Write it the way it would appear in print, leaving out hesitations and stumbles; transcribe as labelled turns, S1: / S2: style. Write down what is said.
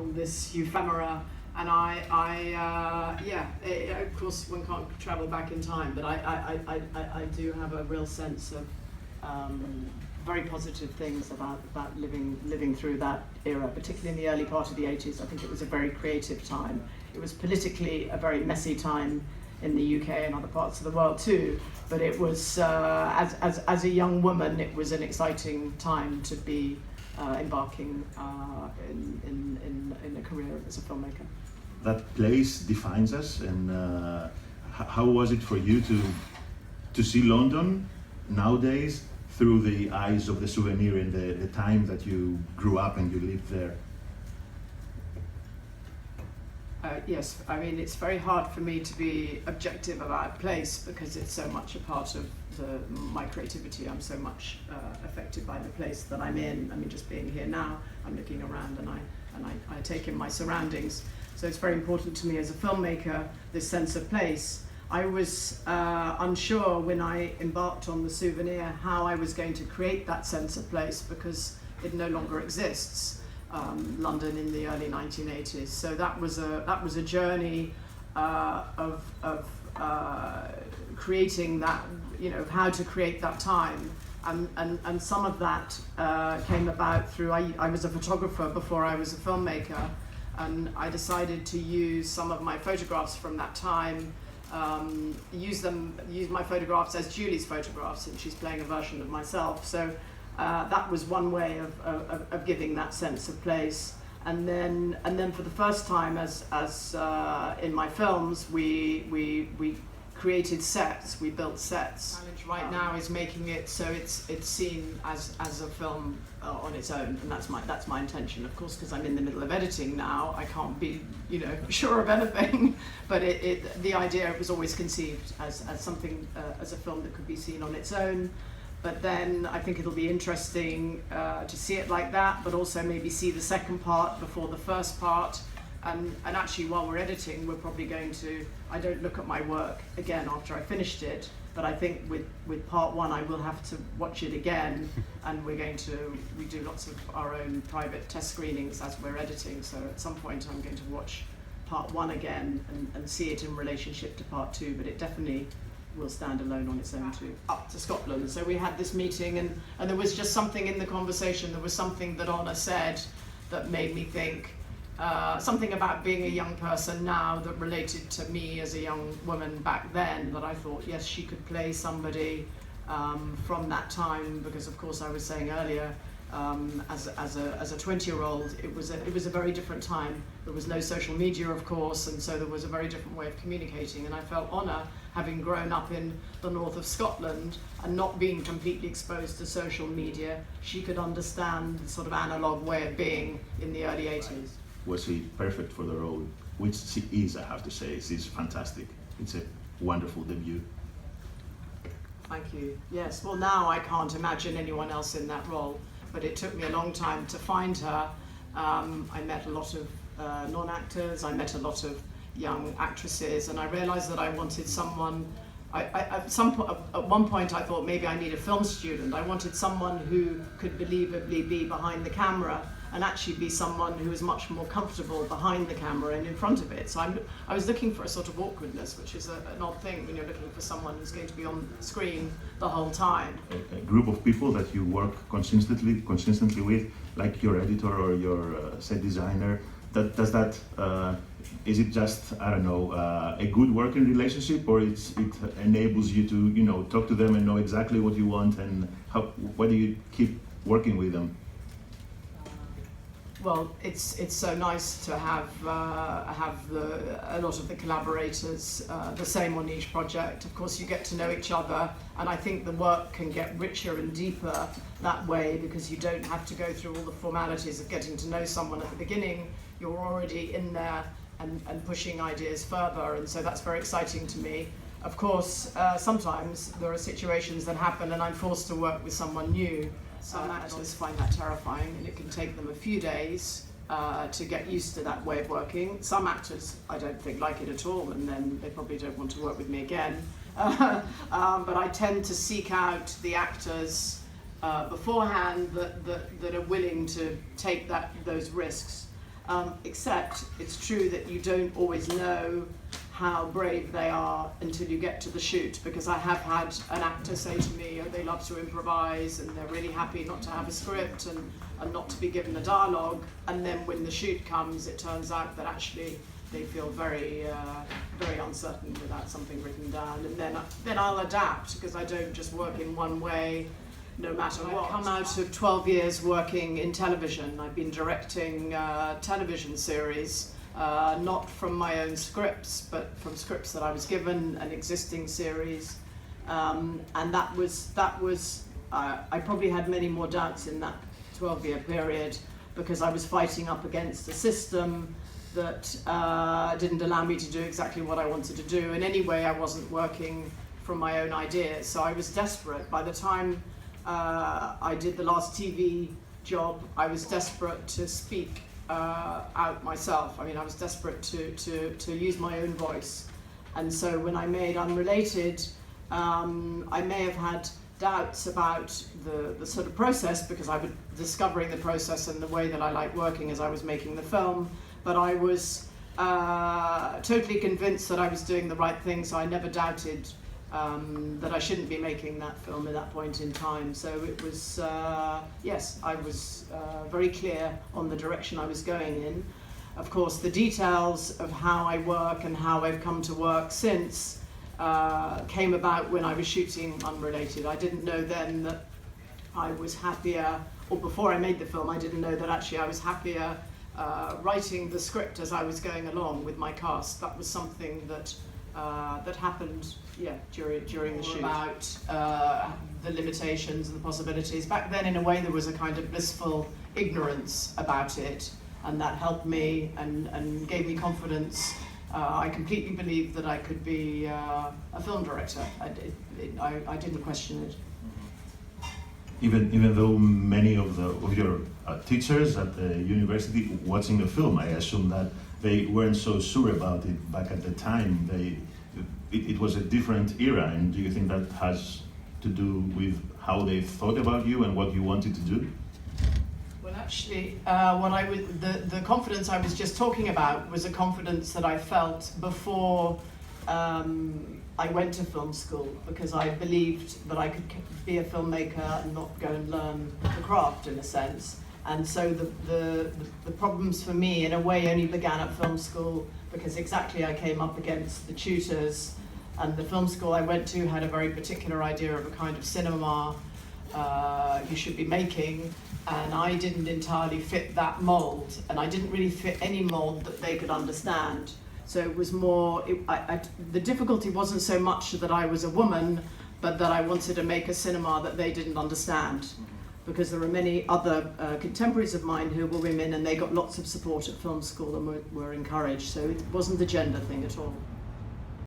S1: all this ephemera. And of course one can't travel back in time, but I do have a real sense of very positive things about living through that era, particularly in the early part of the 80s. I think it was a very creative time. It was politically a very messy time in the UK and other parts of the world too, but it was, as a young woman, it was an exciting time to be embarking in a career as a filmmaker.
S2: That place defines us, and how was it for you to see London nowadays through the eyes of the souvenir and the time that you grew up and you lived there?
S1: Yes, I mean, it's very hard for me to be objective about a place because it's so much a part of my creativity. I'm so much affected by the place that I'm in. I mean, just being here now, I'm looking around and I take in my surroundings. So it's very important to me as a filmmaker, this sense of place. I was unsure when I embarked on the souvenir how I was going to create that sense of place because it no longer exists. London in the early 1980s. So that was a journey of creating that, how to create that time. And some of that came about through, I was a photographer before I was a filmmaker, and I decided to use some of my photographs from that time, use my photographs as Julie's photographs, and she's playing a version of myself. So that was one way of giving that sense of place. And then for the first time, as in my films, we created sets. We built sets. The challenge right now is making it so it's seen as a film on its own, and that's my intention, of course, because I'm in the middle of editing now. I can't be sure of anything, but the idea was always conceived as something as a film that could be seen on its own. But then I think it'll be interesting to see it like that, but also maybe see the second part before the first part. And actually, while we're editing, we're probably going to, I don't look at my work again after I finished it, but I think with part one, I will have to watch it again. And we do lots of our own private test screenings as we're editing. So at some point, I'm going to watch part one again and see it in relationship to part two, but it definitely will stand alone on its own too. Up to Scotland. So we had this meeting and there was just something in the conversation, there was something that Anna said that made me think something about being a young person now that related to me as a young woman back then, that I thought, yes, she could play somebody from that time, because of course I was saying earlier, as a 20-year-old, it was a very different time. There was no social media, of course, and so there was a very different way of communicating. And I felt Anna, having grown up in the north of Scotland and not being completely exposed to social media, she could understand the sort of analog way of being in the early 80s.
S2: Was she perfect for the role? Which she is, I have to say. She's fantastic. It's a wonderful debut.
S1: Thank you. Yes, well, now I can't imagine anyone else in that role, but it took me a long time to find her. I met a lot of non-actors, I met a lot of young actresses, and I realized that I wanted someone, at one point I thought maybe I need a film student. I wanted someone who could believably be behind the camera and actually be someone who is much more comfortable behind the camera and in front of it. So I was looking for a sort of awkwardness, which is an odd thing when you're looking for someone who's going to be on screen the whole time.
S2: A group of people that you work consistently with, like your editor or your set designer, is it just, I don't know, a good working relationship, or it enables you to talk to them and know exactly what you want, and why do you keep working with them?
S1: Well, it's so nice to have a lot of the collaborators the same on each project. Of course, you get to know each other, and I think the work can get richer and deeper that way, because you don't have to go through all the formalities of getting to know someone at the beginning. You're already in there and pushing ideas further, and so that's very exciting to me. Of course, sometimes there are situations that happen and I'm forced to work with someone new. Some actors find that terrifying, and it can take them a few days to get used to that way of working. Some actors, I don't think, like it at all, and then they probably don't want to work with me again. But I tend to seek out the actors beforehand that are willing to take those risks. Except it's true that you don't always know how brave they are until you get to the shoot, because I have had an actor say to me, oh, they love to improvise and they're really happy not to have a script and not to be given a dialogue, and then when the shoot comes it turns out that actually they feel very very uncertain without something written down, and then I'll adapt, because I don't just work in one way no matter what. I've come out of 12 years working in television. I've been directing television series, not from my own scripts, but from scripts that I was given, an existing series, and that was I probably had many more doubts in that 12-year period, because I was fighting up against a system that didn't allow me to do exactly what I wanted to do, and anyway I wasn't working from my own ideas, so I was desperate. By the time I did the last TV job, I was desperate to speak out myself. I mean, I was desperate to use my own voice. And so when I made Unrelated, I may have had doubts about the sort of process, because I was discovering the process and the way that I like working as I was making the film, but I was totally convinced that I was doing the right thing, so I never doubted that I shouldn't be making that film at that point in time. So it was, yes, I was very clear on the direction I was going in. Of course, the details of how I work and how I've come to work since came about when I was shooting Unrelated. I didn't know then that I was happier, or before I made the film, I didn't know that actually I was happier writing the script as I was going along with my cast. That was something that that happened, yeah, during the shoot. About the limitations and the possibilities. Back then, in a way, there was a kind of blissful ignorance about it, and that helped me and gave me confidence. I completely believed that I could be a film director. I didn't question it.
S2: Even though many of your teachers at the university watching the film, I assume that they weren't so sure about it back at the time. It was a different era, and do you think that has to do with how they thought about you and what you wanted to do?
S1: Well, actually, the confidence I was just talking about was a confidence that I felt before I went to film school, because I believed that I could be a filmmaker and not go and learn the craft, in a sense. And so the problems for me, in a way, only began at film school, because exactly I came up against the tutors, and the film school I went to had a very particular idea of a kind of cinema you should be making, and I didn't entirely fit that mold, and I didn't really fit any mold that they could understand. So it was more, the difficulty wasn't so much that I was a woman, but that I wanted to make a cinema that they didn't understand. Because there were many other contemporaries of mine who were women, and they got lots of support at film school and were encouraged. So it wasn't the gender thing at all.